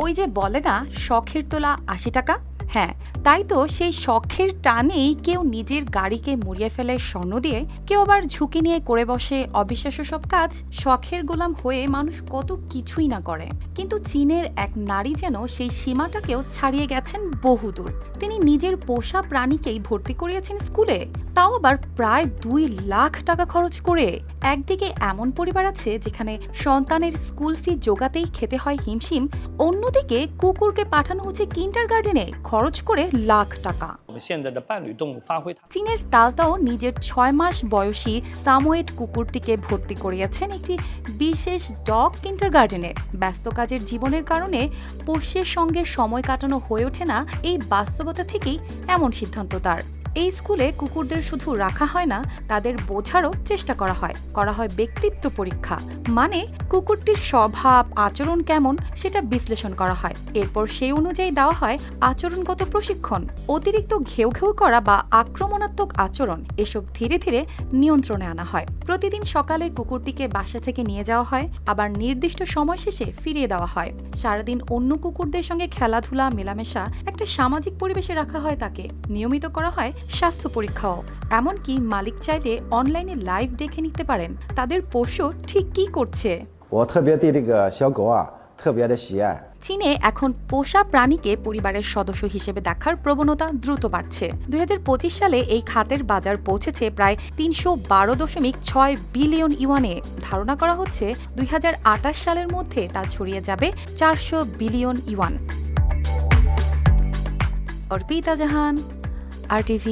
ওই যে বলে না, শখের তোলা ৮০ টাকা। হ্যাঁ, তাই তো সেই শখের টানেই কেউ নিজের গাড়িকে মুড়িয়ে ফেলে স্বর্ণ দিয়ে, কেউ আবার ঝুঁকি নিয়ে করে বসে অবিশ্বাস্য সব কাজ। শখের গোলাম হয়ে মানুষ কত কিছুই না করে, কিন্তু চীনের এক নারী যেন সেই সীমাটাকেও ছাড়িয়ে গেছেন বহুদূর। তিনি নিজের পোষা প্রাণীকেই ভর্তি করিয়েছেন স্কুলে, তাও আবার প্রায় ২ লাখ টাকা খরচ করে। একদিকে এমন পরিবার আছে যেখানে সন্তানের স্কুল ফি জোগাতেই খেতে হয় হিমশিম, অন্যদিকে কুকুরকে পাঠানো হচ্ছে কিন্ডারগার্টেনে খরচ করে লাখ টাকা। চীনের তালতাও নিজের ৬ মাস বয়সী সামোয়েড কুকুরটিকে ভর্তি করিয়েছেন একটি বিশেষ ডগ কিন্ডারগার্টেনে। ব্যস্ত কাজের জীবনের কারণে পোষ্যের সঙ্গে সময় কাটানো হয়ে ওঠে না, এই বাস্তবতা থেকেই এমন সিদ্ধান্ত তার। এই স্কুলে কুকুরদের শুধু রাখা হয় না, তাদের বোঝারও চেষ্টা করা হয় ব্যক্তিত্ব পরীক্ষা। মানে কুকুরটির স্বভাব আচরণ কেমন সেটা বিশ্লেষণ করা হয়, এরপর সেই অনুযায়ী দেওয়া হয় আচরণগত প্রশিক্ষণ। অতিরিক্ত ঘেউ ঘেউ করা বা আক্রমণাত্মক আচরণ এসব ধীরে ধীরে নিয়ন্ত্রণে আনা হয়। প্রতিদিন সকালে কুকুরটিকে বাসা থেকে নিয়ে যাওয়া হয়, আবার নির্দিষ্ট সময় শেষে ফিরিয়ে দেওয়া হয়। সারাদিন অন্য কুকুরদের সঙ্গে খেলাধুলা, মেলামেশা, একটা সামাজিক পরিবেশে রাখা হয় তাকে। নিয়মিত করা হয় স্বাস্থ্য পরীক্ষাও। এমনকি মালিক চাইলে অনলাইনে লাইভ দেখে নিতে পারেন তাদের পোষ্য ঠিক কি করছে। চীনে এখন পোষা প্রাণীকে পরিবারের সদস্য হিসেবে দেখার প্রবণতা দ্রুত বাড়ছে। ২০২৫ সালে এই খাতের বাজার পৌঁছেছে প্রায় ৩১২.৬ বিলিয়ন ইউয়ানে। ধারণা করা হচ্ছে ২০২৮ সালের মধ্যে তা ছড়িয়ে যাবে ৪০০ বিলিয়ন ইউয়ান। অর্পিতা জাহান, RTV।